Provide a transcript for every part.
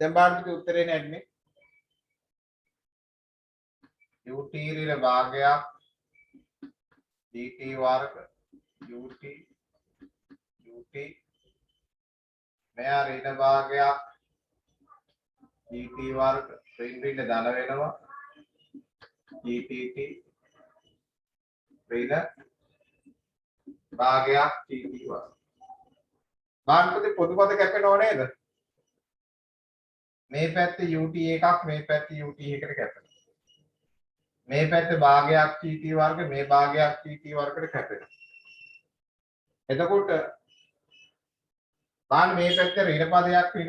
දැන් බලන්න පුතේ උත්තරේ නැන්නේ ut ඍණ භාගයක් dt වර්ග ut මෙයා ඍණ භාගයක් dt වර්ග ඍණ ධන වෙනවා dtt ඍණ භාගයක් dt වර්ග මානපති පොදු පද කැපෙනව නේද මේ පැත්තේ ut එකක් මේ පැත්තේ ut එකකට කැපෙනවා මේ පැත්තේ භාගයක් dt වර්ග මේ භාගයක් dt වර්ගකට කැපෙනවා එතකොට බලන්න මේ පැත්තේ ඍණ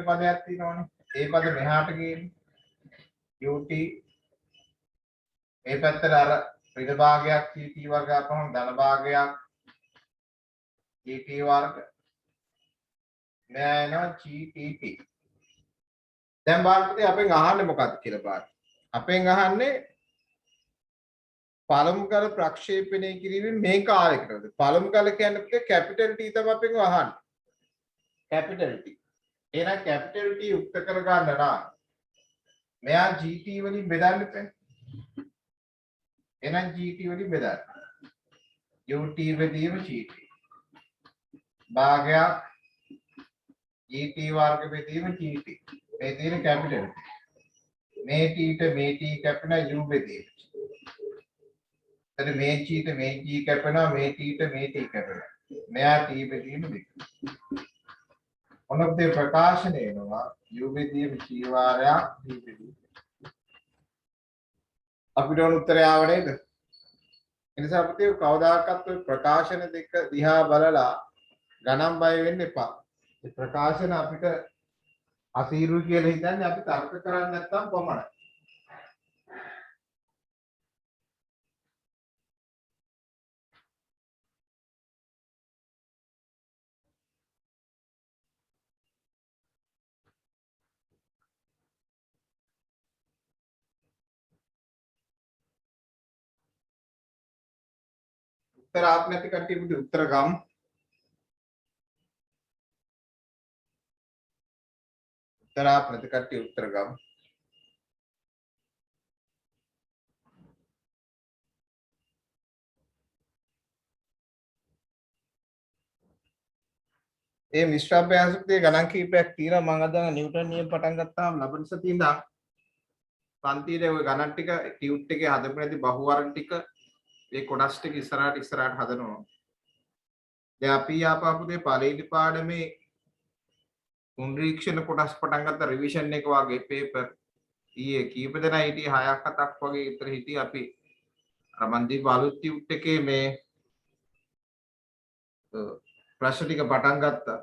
පදයක් තියෙනවනේ ඒ පද මෙහාට ගේන්නේ ut මේ පැත්තට අර ඍණ භාගයක් dt වර්ග අපහම ධන භාගයක් dt වර්ග මෙයා එනවා gtt දැන් බලන්න අපෙන් අහන්නේ මොකක්ද කියලා බලන්න අපෙන් අහන්නේ පළමු කල ප්‍රක්ෂේපණය කිරීමෙන් මේ කාර්යකරද පළමු කල කියන්නේ කැපිටල් T තමයි අපෙන් අහන්නේ කැපිටල් T එහෙනම් කැපිටල් T යුක්ත කර ගන්න නම් මෙයා GT වලින් බෙදන්න බෑ එහෙනම් GT වලින් බෙදන්න UT බෙදීම GT භාගයක් GT වර්ග බෙදීම GT මේ තියෙන කැපිටල් මේ T මේ T කැපෙන U බෙදීම එතන මේ G මේ G කැපෙනවා මේ T මේ T කැපෙනවා මෙයා T බෙදීම දෙක මොනොත් ප්‍රකාශනය වෙනවා U බෙදීම G වාරයක් T බෙදීම අපිට උත්තරය ආව නේද එනිසා අපිට කවදාකවත් ප්‍රකාශන දෙක දිහා බලලා ගණන් බය වෙන්න එපා ඒ ප්‍රකාශන අපිට අසීරුයි කියලා හිතන්නේ අපි තර්ක කරන්නේ නැත්නම් පමණයි उत्तर आप නැති කට්ටියට උත්තර ගමු उत्तर आप නැති කට්ටිය උත්තර ගමු ඒ මිශ්‍ර අභ්‍යාසකයේ ගණන් කීපයක් තියෙනවා මම අද නිව්ටන් නියම පටන් ගත්තාම ලබන සතියේ ඉඳන් පන්තියේ ওই ගණන් ටික ටියුට් එකේ හදපු නැති බහුවර්ණ ටික ඒ කොටස් ටික ඉස්සරහට හදනවා දැන් අපි ආපහුදී පළවෙනි පාඩමේ පුනරීක්ෂණ කොටස් පටන් ගත්ත රිවිෂන් එක වගේ පේපර් ඊයේ කීප දෙනා හිටියේ 6ක් 7ක් වගේ විතර හිටියේ අපි අර මන්දී බාලුත් ටියුට් එකේ මේ ප්‍රශ්න ටික පටන් ගත්තා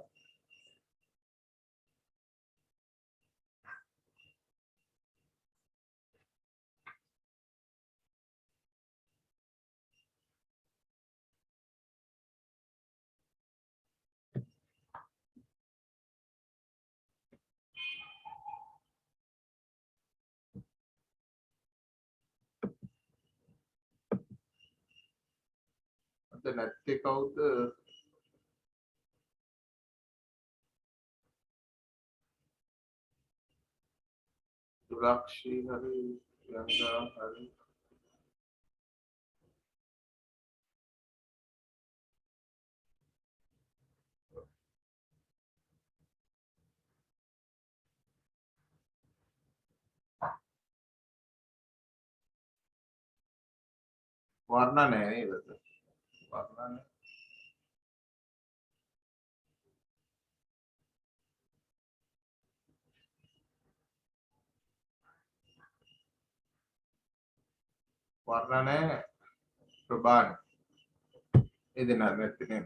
අද නැත්තේ කවුද දුරක්ෂී හරි යංගා හරි වර්ණ නැහැ නේද වර්ණ වර්ණ නැහැ ප්‍රබාන ඒ දෙන්න නැත්තේ නේ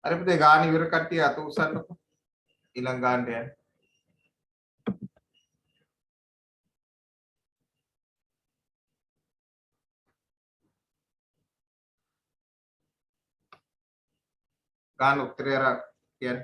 අර පුතේ ගාන ඉවර කට්ටිය අත උස්සන්නකො ඊළඟ ගානට යන්න ගාන උත්තරය අර කියන්න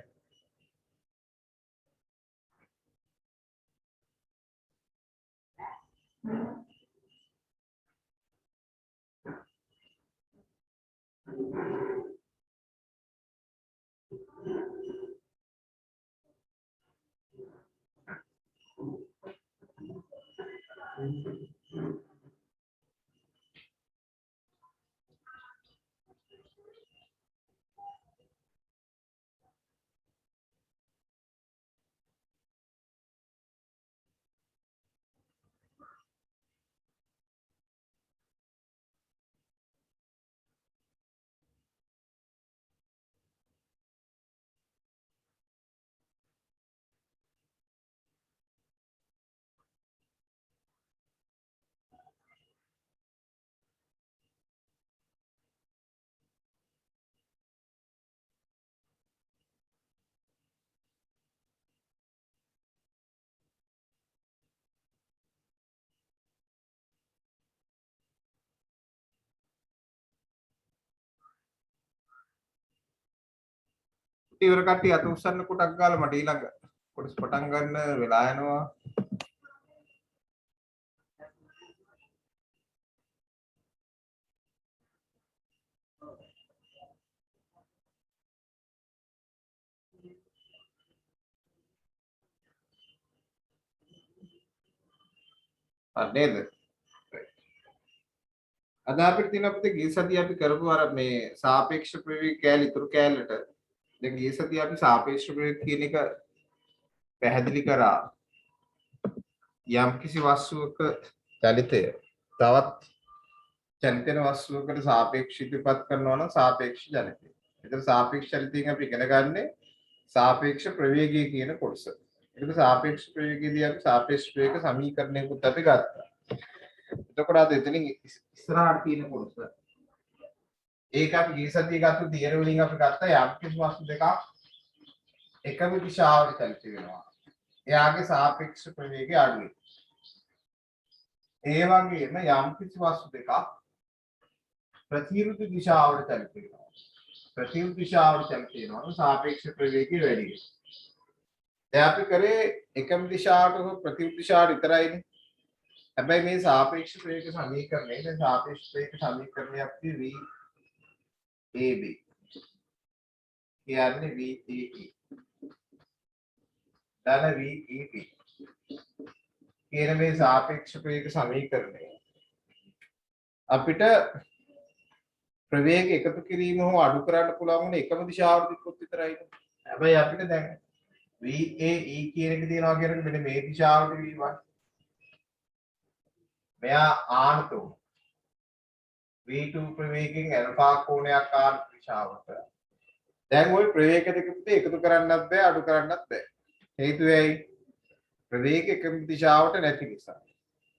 ඉවර කට්ටිය අත උස්සන්න කොටක් ගාලා මට ඊළඟ කොටස් පටන් ගන්න වෙලා යනවා. නේද? අද අපිට තියෙන අපිට ගිය සතිය අපි කරපු අර මේ සාපේක්ෂ ප්‍රවේග කෑලි ඉතුරු කෑල්ලට දැන් ගිය සතිය අපි සාපේක්ෂ ප්‍රවේග කියන එක පැහැදිලි කරා. යම් කිසි වස්තුවක චලිතය තවත් චලිතන වස්තුවකට සාපේක්ෂව ඉදිරිපත් කරනවා නම් සාපේක්ෂ චලිතය. ඒතර සාපේක්ෂ චලිතයෙන් අපි ඉගෙන ගන්නේ සාපේක්ෂ ප්‍රවේගය කියන කොටස. ඒක සාපේක්ෂ ප්‍රවේගයේදී අපි සාපේක්ෂ ප්‍රවේග සමීකරණයකුත් අපි ගත්තා. එතකොට අද එතනින් ඉස්සරහට තියෙන කොටස. ඒක අපි ගිය සතියේ ගත්ත තියර වලින් අපි ගත්තා යම් කිසි වස්තු දෙකක් එකම දිශාවට චලිත වෙනවා. එයාගේ සාපේක්ෂ ප්‍රවේගය අඩුයි. ඒ වගේම යම් කිසි වස්තු දෙකක් ප්‍රතිවිරුද්ධ දිශාවට චලිත වෙනවා. ප්‍රතිවිරුද්ධ දිශාවට චලිත වෙනවා සාපේක්ෂ ප්‍රවේගය වැඩි වෙනවා. දැන් අපි කරේ එකම දිශාවට හෝ ප්‍රතිවිරුද්ධ දිශාවට විතරයිනේ. හැබැයි මේ සාපේක්ෂ ප්‍රවේග සමීකරණය දැන් සාපේක්ෂ ප්‍රවේග සමීකරණය අපි v ab කියන්නේ v te ධන v ep කියන මේ සාපේක්ෂ ප්‍රවේග සමීකරණය අපිට ප්‍රවේග එකතු කිරීම හෝ අඩු කරන්න පුළුවන් වුණේ එකම දිශාවට දික්කොත් විතරයි. හැබැයි අපිට දැන් VAE කියන එක තියනවා කියන්නේ මෙන්න මේ දිශාවට V1. මෙයා ආනතු V2 ප්‍රවේගයෙන් ඇල්ෆා කෝණයක් ආන දිශාවට. දැන් ওই ප්‍රවේග දෙක පුතේ එකතු කරන්නත් බෑ අඩු කරන්නත් බෑ. හේතුව ඇයි? ප්‍රවේග එකම දිශාවට නැති නිසා.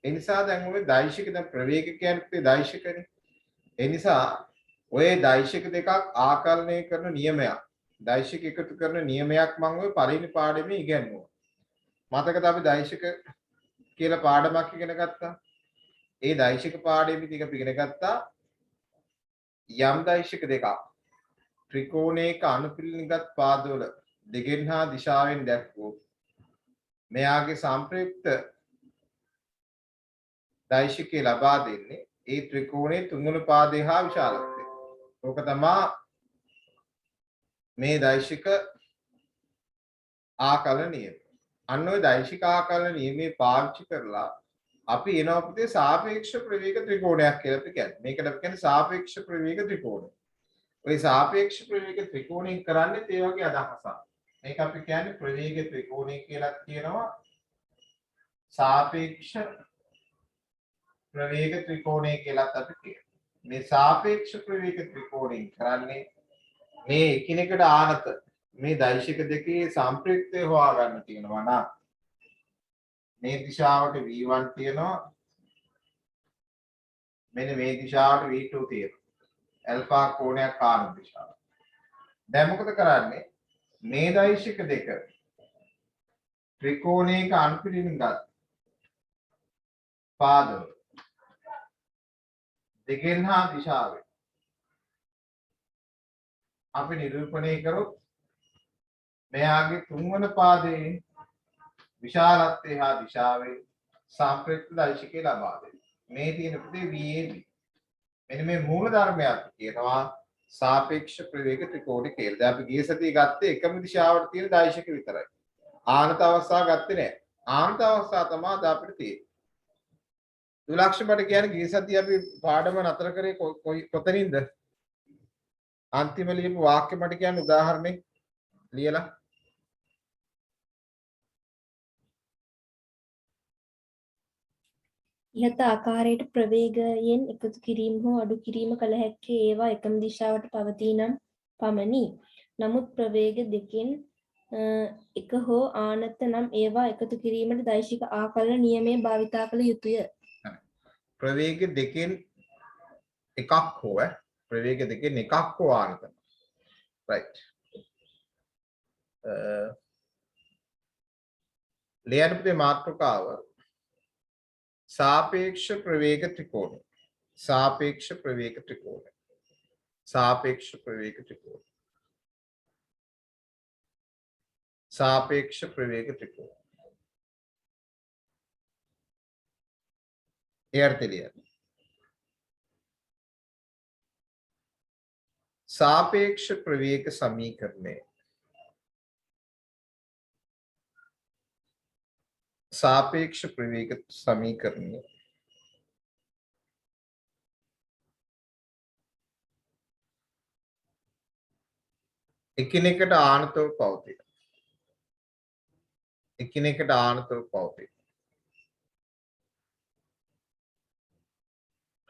ඒ නිසා දැන් ওই දෛශික දැන් ප්‍රවේග කියන්නේ දෛශිකනේ. ඒ නිසා ඔය දෛශික දෙකක් ආකලනය කරන නියමයක්. දෛශික එකතු කරන නියමයක් මම ඔය පළවෙනි පාඩමේ ඉගෙනුවා. මතකද අපි දෛශික කියලා පාඩමක් ඉගෙන ගත්තා. ඒ දෛශික පාඩමේදී අපි ඉගෙන ගත්තා යම් දෛශික දෙකක් ත්‍රිකෝණයක අනුපිළිනිගත් පාදවල දෙකෙන් හා දිශාවෙන් දැක්වුවොත් මෙයාගේ සම්ප්‍රයුක්ත දෛශිකය ලබා දෙන්නේ ඒ ත්‍රිකෝණයේ තුන්වන පාදයේ හා විශාලත්වය. ඕක තමයි මේ දෛශික ආකලන නියම. අන්න ওই දෛශික ආකලන නියමේ පාවිච්චි කරලා අපි එනවා පුතේ සාපේක්ෂ ප්‍රවේග ත්‍රිකෝණයක් කියලා අපි කියන්නේ. මේකට අපි කියන්නේ සාපේක්ෂ ප්‍රවේග ත්‍රිකෝණය. ওই සාපේක්ෂ ප්‍රවේග ත්‍රිකෝණයෙන් කරන්නේ ඒ වගේ අදහසක්. මේක අපි කියන්නේ ප්‍රවේග ත්‍රිකෝණය කියලා කියනවා. සාපේක්ෂ ප්‍රවේග ත්‍රිකෝණය කියලාත් අපි කියනවා. මේ සාපේක්ෂ ප්‍රවේග ත්‍රිකෝණයෙන් කරන්නේ මේ එකිනෙකට ආනත මේ දෛශික දෙකේ සම්ප්‍රයුක්තය හොයාගන්න තියෙනවා නම් මේ දිශාවට v1 තියෙනවා මෙන්න මේ දිශාවට v2 තියෙනවා ඇල්ෆා කෝණයක් ආන දිශාව. දැන් මොකද කරන්නේ මේ දෛශික දෙක ත්‍රිකෝණයක අනුපිළිනිගත් පාදවල දෙකෙන් හා දිශාවෙන් අපි නිරූපණය කරොත් මෙයාගේ තුන්වන පාදයේ විශාලත්වය හා දිශාවේ සම්ප්‍රයුක්ත දෛශිකය ලබා දෙනවා. මේ තියෙන පුතේ VAB. මෙන්න මේ මූල ධර්මයක් කියනවා සාපේක්ෂ ප්‍රවේග ත්‍රිකෝණය කියලා. දැන් අපි ගිය සතියේ ගත්තේ එකම දිශාවට තියෙන දෛශික විතරයි. ආනත අවස්ථාව ගත්තේ නැහැ. ආනත අවස්ථාව තමයි අද අපිට තියෙන්නේ. දුලක්ෂ මට කියන්නේ ගිය සතිය අපි පාඩම නතර කරේ කොතනින්ද? අන්තිම ලියපු වාක්‍ය මට කියන්න උදාහරණේ ලියලා. ඉහත ආකාරයට ප්‍රවේගයෙන් එකතු කිරීම හෝ අඩු කිරීම කළ හැක්කේ ඒවා එකම දිශාවට පවතී නම් පමණි. නමුත් ප්‍රවේග දෙකෙන් එක හෝ ආනත නම් ඒවා එකතු කිරීමට දෛශික ආකලන නියමය භාවිතා කළ යුතුය. ප්‍රවේග දෙකෙන් එකක් හෝ ප්‍රවේග දෙකෙන් එකක් හෝ ආනත. right. ලියන්න පුතේ මාතෘකාව सापेक्ष प्रवेग त्रिकोण सापेक्ष प्रवेग त्रिकोण सापेक्ष प्रवेग त्रिकोण सापेक्ष प्रवेग त्रिकोण सापेक्ष प्रवेग समीकरण सापेक्ष प्रवेग समीकरण එකිනෙකට ආනතව පවතී. එකිනෙකට ආනතව පවතී.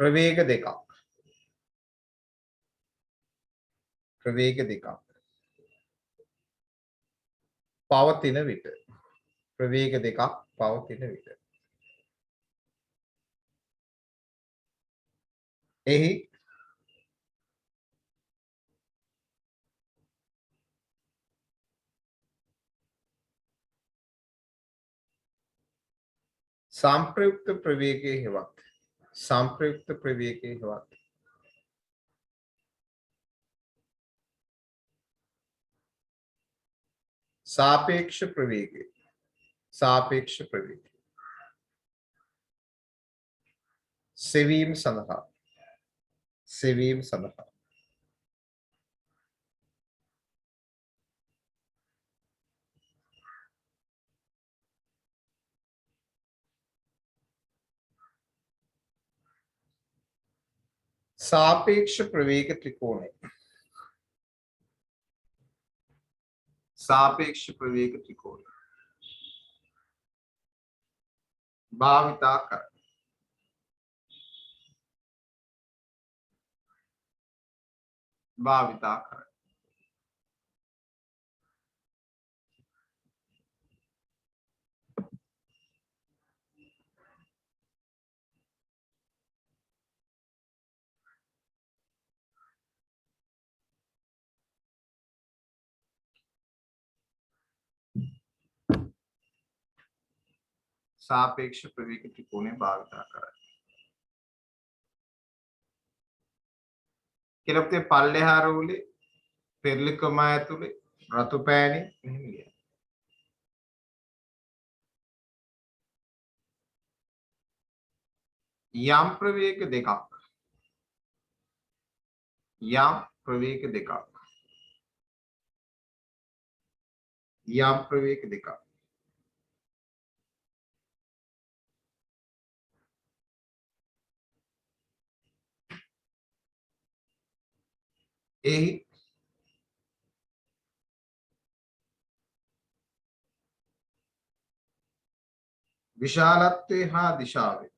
ප්‍රවේග දෙකක්. ප්‍රවේග දෙකක්. පවතින විට. ප්‍රවේග දෙකක් පවතින විට. එහි संप्रयुक्त प्रवेगे हेවත් संप्रयुक्त प्रवेगे हेවත් सापेक्ष प्रवेगे सेवीम सඳහා सापेक्ष प्रवेग त्रिकोण භාවිතා කර सापेक्ष प्रवेग त्रिकोणे භාවිතා කරයි. කියලා පුතේ පල්ලෙහා රෝලේ පෙරලිකම ඇතුලේ රතු පෑණි මෙහෙම ලියන්න. යම් ප්‍රවේග දෙකක් එහි විශාලත්වයේ හා දිශාවේ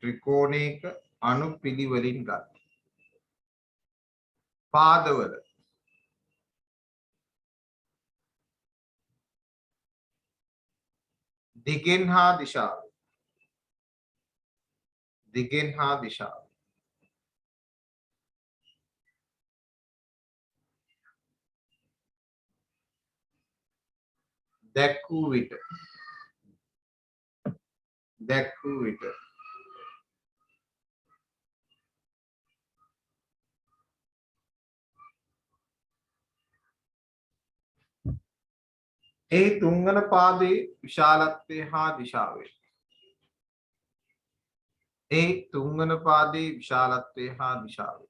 ත්‍රිකෝණයක අනුපිළිවෙලින් ගත් පාදවල දිගෙන් හා දිශාව දැක්වූ විට ඒ තුන්වන පාදයේ විශාලත්වය හා දිශාවය. ඒ තුන්වන පාදයේ විශාලත්වය හා දිශාවය.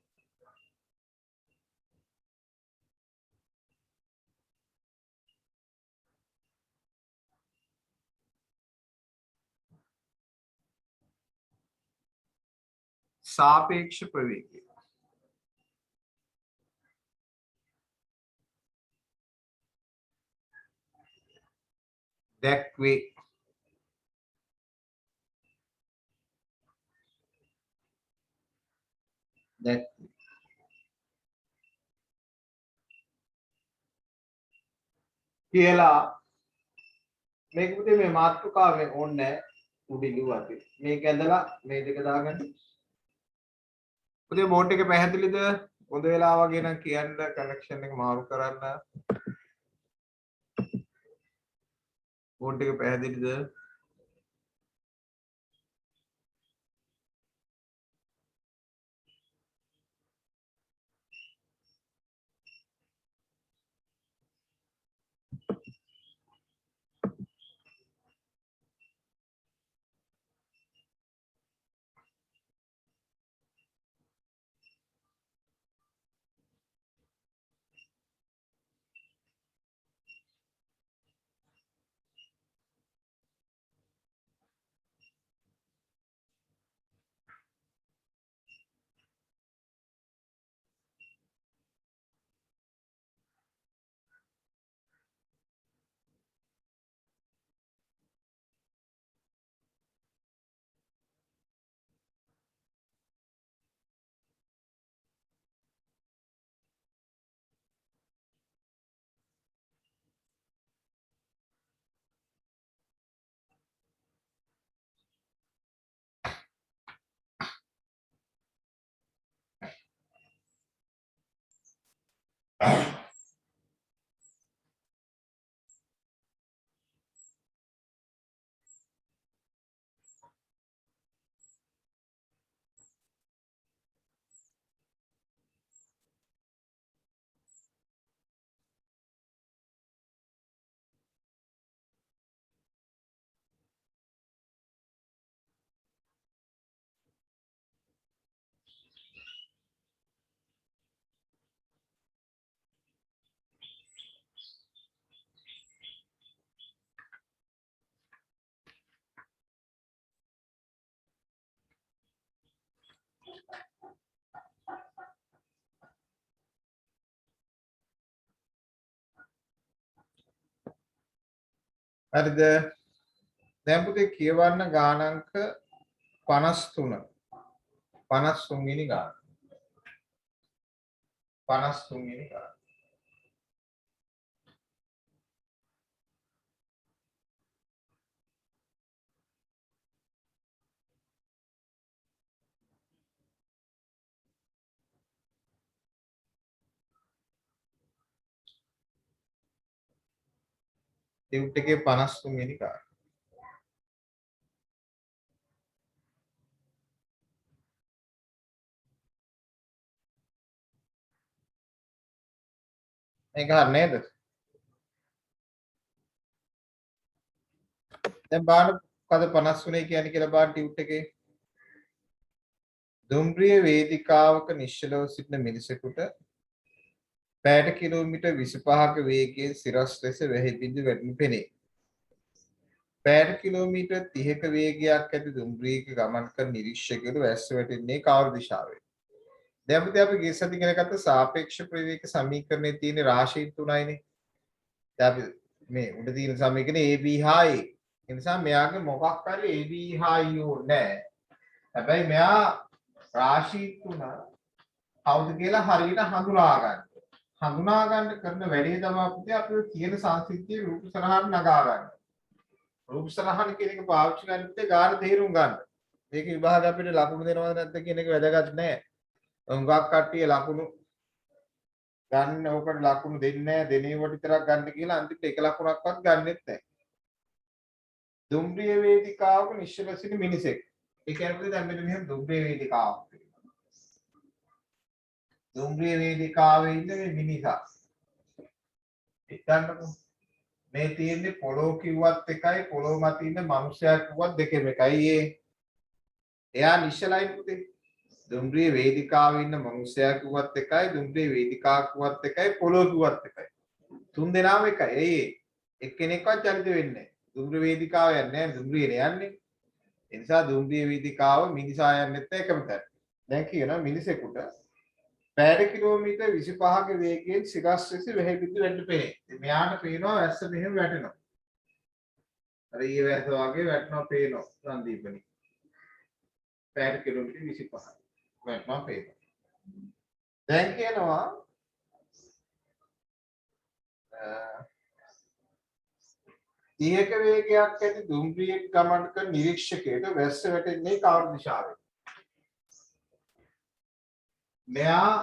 සාපේක්ෂ ප්‍රවේගය. දැක්වේ. දැක්වේ. කියලා මේක පුතේ මේ මාතෘකාව මේ ඕනේ උඩින් ලිව්වා. මේක ඇඳලා මේ දෙක දාගන්න. පුතේ බෝඩ් එක පැහැදිලිද? හොඳ වෙලා වගේ නම් කියන්න කනෙක්ෂන් එක මාරු කරන්න. බෝඩ් එක පැහැදිලිද? හරිද? දැන් පුතේ කියවන්න ගානංක 53. 53 වෙනි ගාන. 53 වෙනි ගාන. ටියුට් එකේ 53 වෙනි ගාන. මේක හරිය නේද? දැන් බලන්න මොකද 53 කියන්නේ කියලා බලන්න ටියුට් එකේ. දුම්රිය වේදිකාවක නිශ්චලව සිටින මිනිසෙකුට පැයට කිලෝමීටර් 25ක වේගයෙන් සිරස් ලෙස වැහි බිඳ වැටෙනු පෙනේ. පැයට කිලෝමීටර් 30ක වේගයක් ඇති දුම්රියක ගමන් කරන නිරීක්ෂකයෙකු වැස්ස වැටෙන්නේ කවර දිශාවෙන්? දැන් අපි ගිය සති ඉගෙන ගත්ත සාපේක්ෂ ප්‍රවේග සමීකරණයේ තියෙන රාශී තුනයිනේ. දැන් අපි මේ උඩ තියෙන සමීකරණේ AB හා A. ඒ නිසා මෙයාගේ මොකක් හරි AB හා E ඕනේ. හැබැයි මෙයා රාශී තුන කවුද කියලා හරියට හඳුනා ගන්න. හඳුනා ගන්න කරන වැඩේ තමයි පුතේ අපි කියන සංසිද්ධියේ රූප සරහන් නගා ගන්න. රූප සරහන් කියන එක පාවිච්චි කරන පුතේ ගාන තේරුම් ගන්න. මේක විභාග අපිට ලකුණු දෙනවද නැද්ද කියන එක වැදගත් නෑ. උංගක් කට්ටිය ලකුණු ගන්න ඕකට ලකුණු දෙන්නේ නැහැ. දෙනේවට විතරක් ගන්න කියලා අන්තිමට එක ලකුණක්වත් ගන්නෙත් නැහැ. දුම්රිය වේදිකාවක නිශ්චල සිට මිනිසෙක්. ඒ කියන්නේ දැන් මෙන්න මෙහෙම දුම්රිය වේදිකාවක් තියෙනවා. දුම්රිය වේදිකාවේ ඉන්න මේ මිනිසා. හිතන්නකෝ. මේ තියෙන්නේ පොළොව කිව්වත් එකයි පොළොව මත ඉන්න මිනිස්සයා කිව්වත් දෙකෙම එකයි. එයා නිශ්චලයි පුතේ. දුම්රිය වේදිකාවේ ඉන්න මිනිස්සයා කිව්වත් එකයි දුම්රිය වේදිකාව කිව්වත් එකයි පොළොව කිව්වත් එකයි. තුන් දෙනාම එකයි. එක්කෙනෙක්වත් චලිත වෙන්නේ නැහැ. දුම්රිය වේදිකාව යන්නේ නැහැ දුම්රියනේ යන්නේ. ඒ නිසා දුම්රිය වේදිකාව මිනිසා යන්නේ නැත්නම් එකම තැන. දැන් කියනවා මිනිසෙකුට පැය කිලෝමීටර් 25ක වේගයෙන් සිගස්සිසි වෙහෙබිතු වෙන්න පෙනේ. ඉතින් මෙයාට පේනවා වැස්ස මෙහෙම වැටෙනවා. අර ඊයේ වැස්ස වගේ වැටෙනවා පේනවා සංදීපනි. පැය කිලෝමීටර් 25. වැටෙනවා පේනවා. දැන් කියනවා 30ක වේගයක් ඇති දුම්රියක් ගමන් කරන නිරීක්ෂකයට වැස්ස වැටෙන්නේ කවර දිශාවෙන්? මෙයා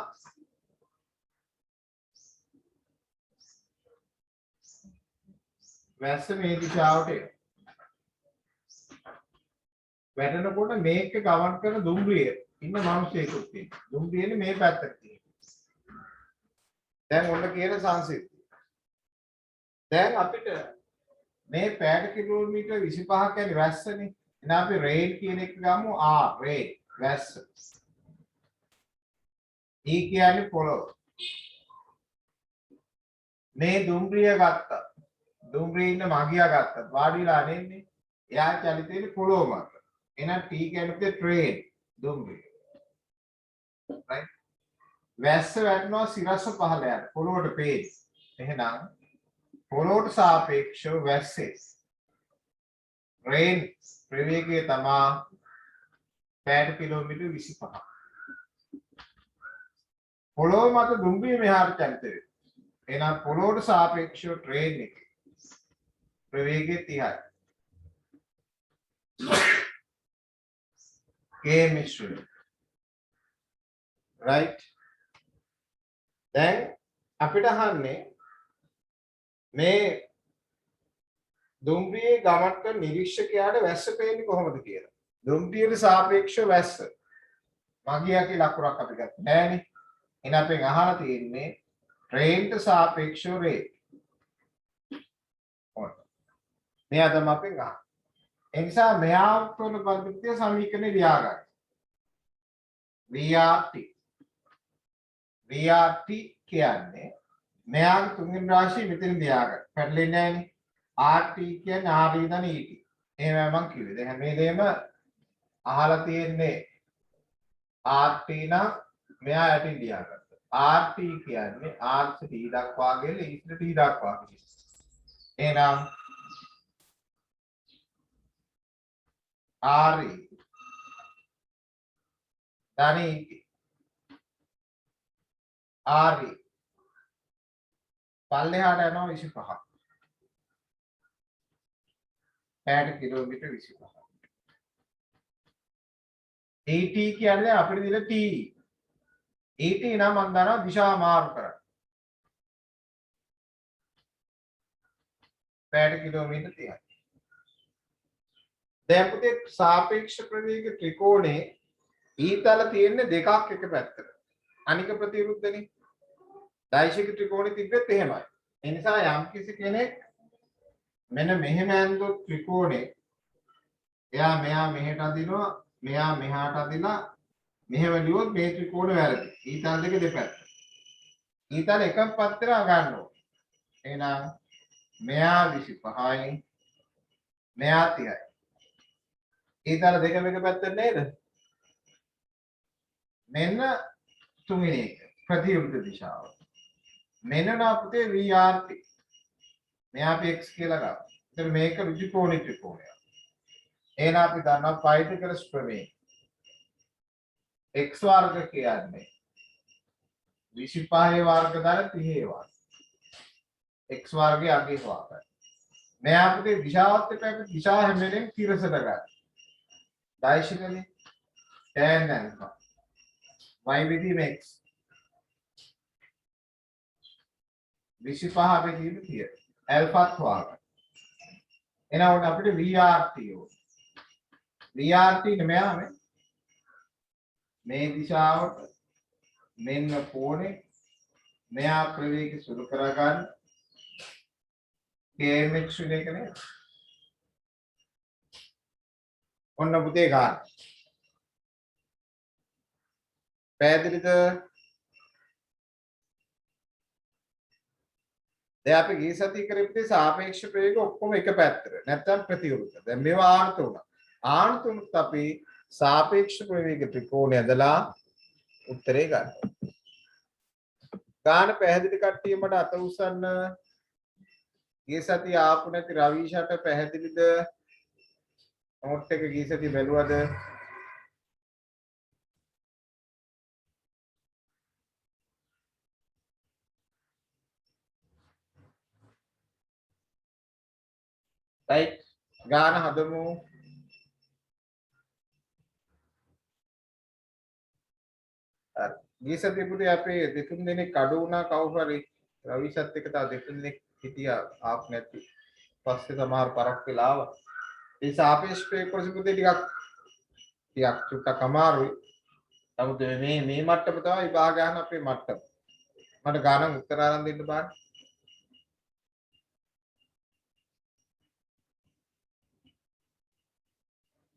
වැස්ස මේ දිශාවට එනවා. වැටෙනකොට මේක ගමන් කරන දුම්රිය ඉන්න මිනිස්සෙකුත් ඉන්නවා. දුම්රියනේ මේ පැත්තට තියෙන්නේ. දැන් ඔන්න කියන සංසිද්ධිය. දැන් අපිට මේ පැය කිලෝමීටර් 25ක් කියන්නේ වැස්සනේ. එහෙනම් අපි රේඩ් කියන එක ගමු. රේඩ් වැස්ස. E කියන්නේ පොළොව. මේ දුම්රිය ගත්තා. දුම්රියේ ඉන්න මගියා ගත්තා. වාඩිලා නෙන්නේ. එයා චලිත වෙන්නේ පොළොව මත. එහෙනම් T කියන්නේ ට්‍රේන් දුම්රිය. right? වැස්ස වැටෙනවා සිරස්ව පහළ යන පොළොවට පේන. එහෙනම් පොළොවට සාපේක්ෂව වැස්සේ රේන් ප්‍රවේගය තමා පැය කිලෝමීටර් 25. පොළොව මත දුම්රිය මෙහාට චලිත වෙනවා. එහෙනම් පොළොවට සාපේක්ෂව ට්‍රේන් එකේ ප්‍රවේගය 30යි. chemistry. right? දැන් අපිට අහන්නේ මේ දුම්රියේ ගමන් කරන නිරීක්ෂකයාට වැස්ස පේන්නේ කොහොමද කියලා. දුම්රියට සාපේක්ෂව වැස්ස. මගියා කියලා අකුරක් අපි ගත්තා නෑනේ. එහෙනම් අපෙන් අහලා තියෙන්නේ රේන්ට සාපේක්ෂව රේට්. මෙයා තමයි අපෙන් අහන්නේ. ඒ නිසා මෙයා උත්තරන පද්ධතිය සමීකරණේ ලියාගන්න. VRT කියන්නේ මෙයාගේ තුන්වෙනි රාශිය මෙතන ලියාගන්න. පැටලෙන්නේ නැහැනේ. RT කියන්නේ R ඉඳන් ET. එහෙම මම කිව්වේ. දැන් හැම වෙලේම අහලා තියෙන්නේ RT නම් මෙයා යටින් ලියාගත්තා. RT කියන්නේ R T දක්වා ගෙල E T දක්වා ගෙල. එහෙනම් RE ධනී RE පල්ලෙහාට යනවා 25. පැය කිලෝමීටර් 25. ET කියන්නේ අපිට දින T. ET නම් මම දන්නවා දිශා මාරු කරන්න. පැය කිලෝමීටර් 30යි. දැන් පුතේ සාපේක්ෂ ප්‍රවේග ත්‍රිකෝණේ ඊතල තියෙන්නේ දෙකක් එක පැත්තට. අනික ප්‍රතිවිරුද්ධනේ. දෛශික ත්‍රිකෝණේ තිබෙත් එහෙමයි. ඒ නිසා යම් කිසි කෙනෙක් මෙන්න මෙහෙම ඇඳුත් ත්‍රිකෝණේ එයා මෙයා මෙහෙට අදිනවා මෙයා මෙහාට අදිලා මෙහෙම ලියුවොත් මේ ත්‍රිකෝණය වැරදි. ඊතල දෙක දෙපැත්ත. ඊතල එකම පැත්තට ගන්න ඕනේ. එහෙනම් මෙයා 25යි මෙයා 30යි. ඊතල දෙකම එක පැත්තට නේද? මෙන්න තුන්වෙනි එක ප්‍රතිවිරුද්ධ දිශාව. මෙන්න නාපුතේ VRT. මෙයා අපි x කියලා ගමු. එතන මේක ඍජුකෝණී ත්‍රිකෝණයක්. එහෙනම් අපි දන්නවා පයිථාගොරස් ප්‍රමේය. x වර්ග කියන්නේ 25 වර්ග දාන 30 වර්ග. x වර්ගයේ අගේ වාකයි. මෙයා අපිට දිශාවත් එක්ක අපි දිශා හැම වෙලෙම තිරසට ගන්න. දෛශිකනේ tan alpha y විදීම x 25 අපි කියන 30 alphaත් වාගන්න. එහෙනම් අපිට VRT ඕන. VRT නෙමෙයි මේ දිශාවට මෙන්න කෝණේ මෙයා ප්‍රවේගය සුළු කරගන්න KMX එකනේ. ඔන්න පුතේ ගන්න. පැහැදිලිද? දැන් අපි ගිය සතිය කරපිටේ සාපේක්ෂ ප්‍රවේග ඔක්කොම එක පැත්තට. නැත්නම් ප්‍රතිවිරුද්ධ. දැන් මේවා ආර්ථ උනා. ආර්ථ උනත් අපි සාපේක්ෂ ප්‍රවේග ත්‍රිකෝණය ඇදලා උත්තරේ ගන්න. ගාන පැහැදිලි කට්ටිය මට අත උස්සන්න. ගිය සතිය ආපු නැති රවීෂට පැහැදිලිද? නෝට් එක ගිය සතිය බැලුවද? රයිට්. ගාන හදමු. හරි. ගිය සතිය පුතේ අපේ දෙතුන් දෙනෙක් අඩු වුණා කවුරු හරි රවීෂත් එක්ක තව දෙතුන් දෙනෙක් හිටියා ආපු නැති. පස්සේ සමහර පරක් වෙලා ආවා. ඒ සාපේක්ෂ ප්‍රේක්ෂක පුතේ ටිකක් චුට්ටක් අමාරුයි. නමුත් මේ මට්ටම තමයි විභාග ගන්න අපේ මට්ටම. මට ගානක් උත්තර ආරම්භ දෙන්න බෑ.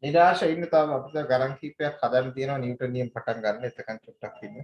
නිරාශ ඉන්න තාම අපිට ගණන් කීපයක් හදන්න තියෙනවා නිව්ටන් නියම පටන් ගන්න. එතකන් චුට්ටක් ඉන්න.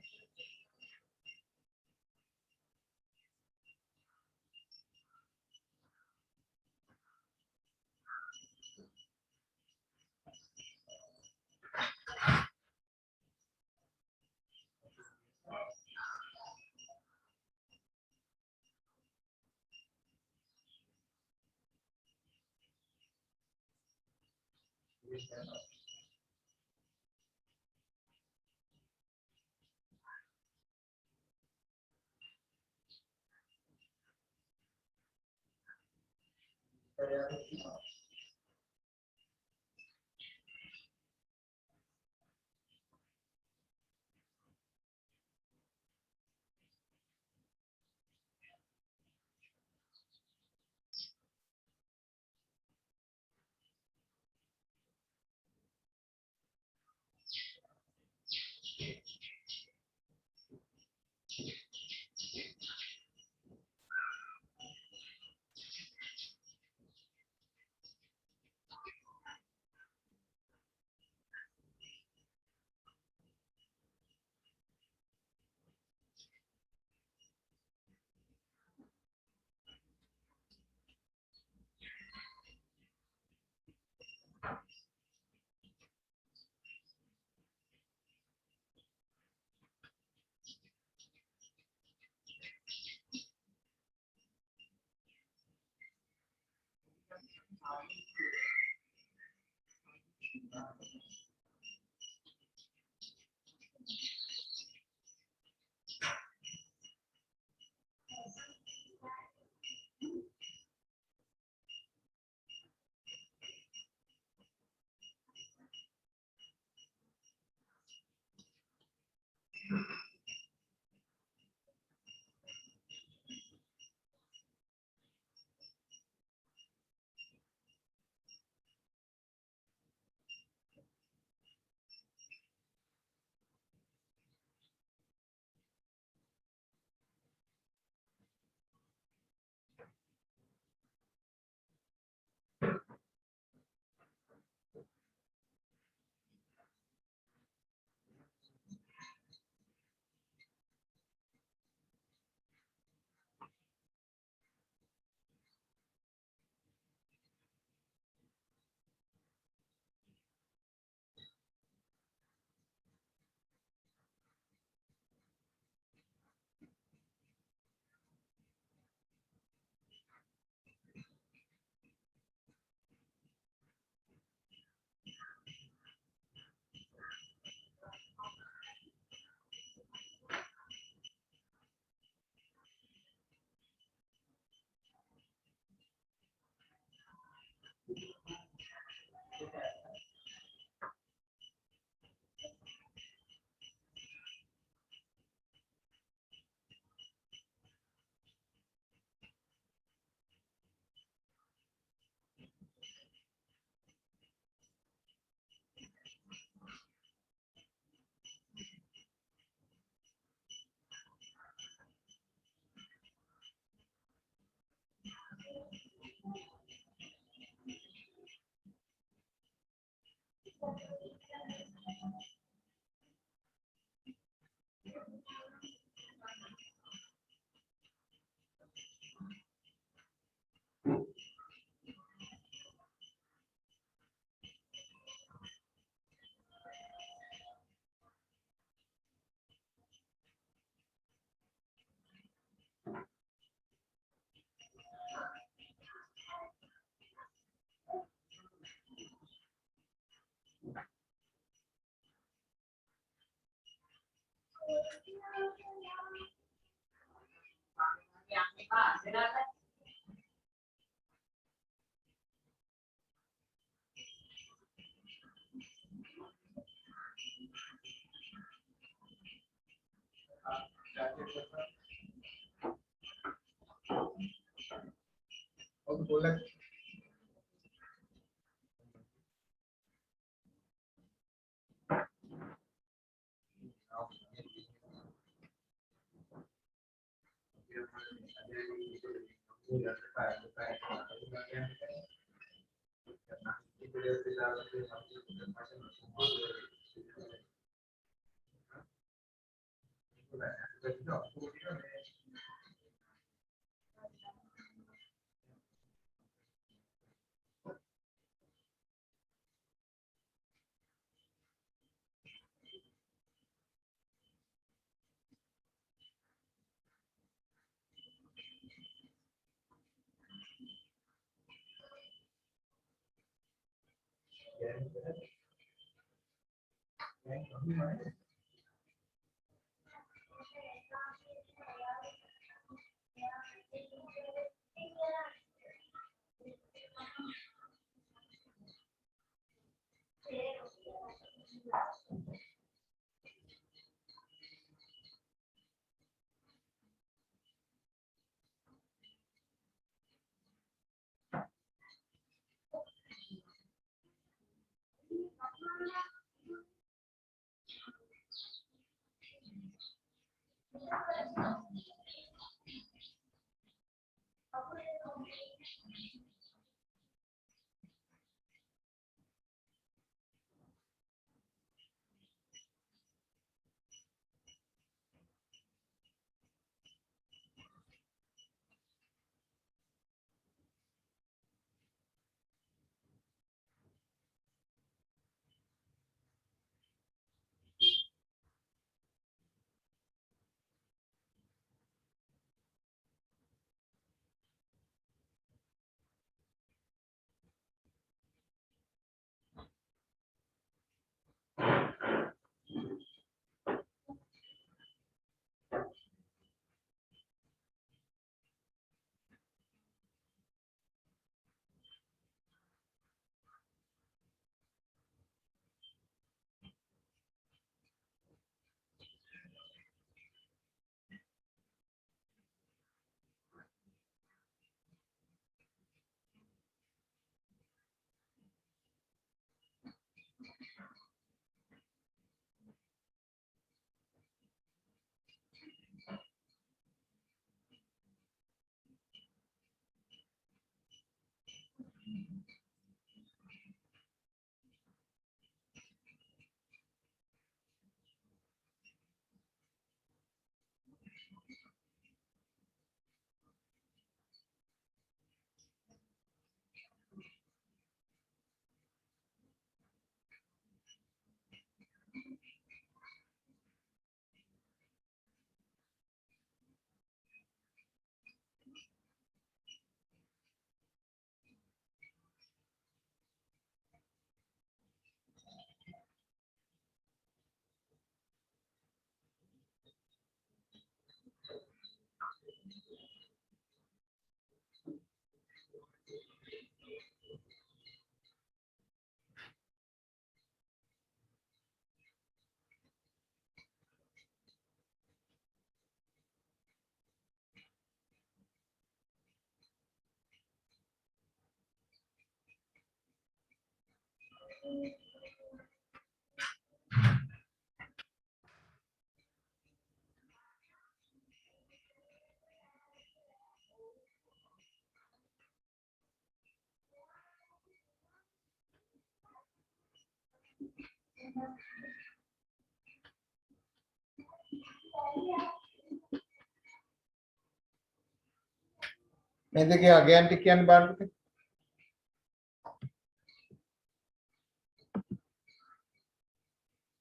මේ දෙකේ අගයන් ටික කියන්න බලන්න.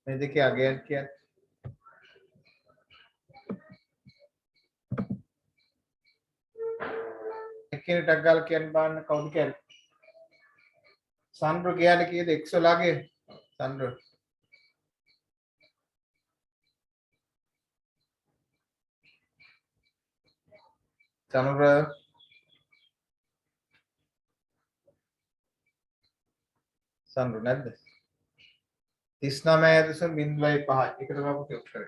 මේ දෙකේ අගයන් කියන්නේ එකේ ටක් ගාලා කියන්න බලන්න කවුද කියන්නේ? සන්ඩ්‍රෝ කියන්නේ කීයද x වලගේ සන්ඩ්‍රෝ සන්ඩ්‍රෝ සම්රු නැද්ද 39.05 ඒක තමයි අපේ උත්තරය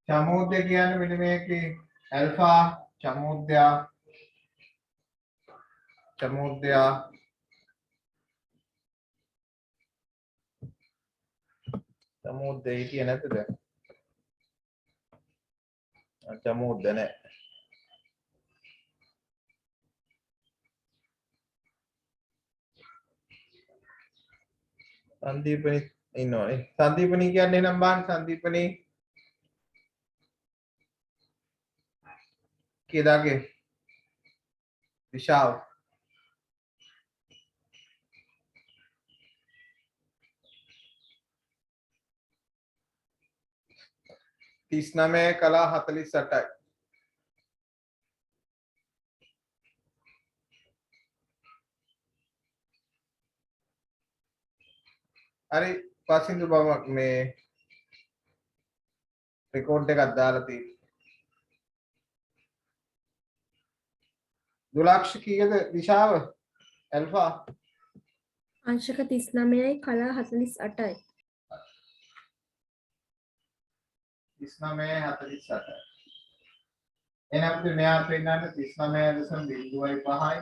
චමෝද්‍ය කියන්නේ මෙන්න මේකේ ඇල්ෆා චමෝද්‍ය හිටියේ නැද්ද දැන් චමෝද්‍ය නැහැ සංදීපනි ඉන්නවනේ සංදීපනි කියන්නේ නම් බාන් සංදීපනි කීදාගේ විශාල් तीस नमे कला 48 अरे पासिंदु बाबा में रिकॉर्ड එක දාලා තියෙන්නේ දුලාක්ෂ කීයද දිශාව ඇල්ෆා අංශක 39යි කලා 48යි 39 48 එහෙනම් අපි මෙයා පෙන්නන්න 39.05යි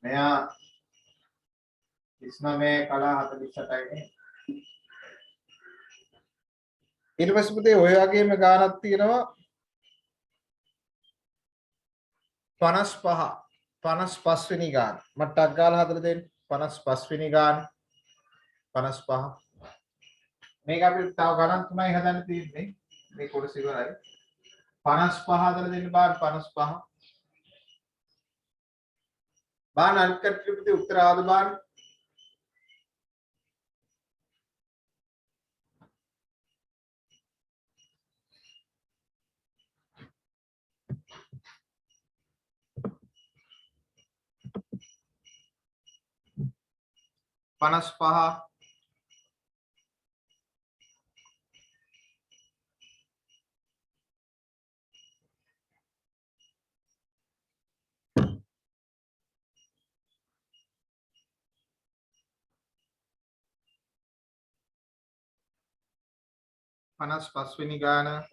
මෙයා 39 කලා 48යි ඊට පස්සේ පුතේ ඔය වගේම ගානක් තියෙනවා 55 වෙනි ගාන මට්ටක් ගාලා හදලා දෙන්න 55 වෙනි ගාන 55 මේක අපිට තව ගණන් තුනයි හදන්න තියෙන්නේ මේ කොටස ඉවරයි 55 හදලා දෙන්න බාන 55 බාන අනිත් කට්ටියට උත්තර ආවද බාන panas paha panas paswini gana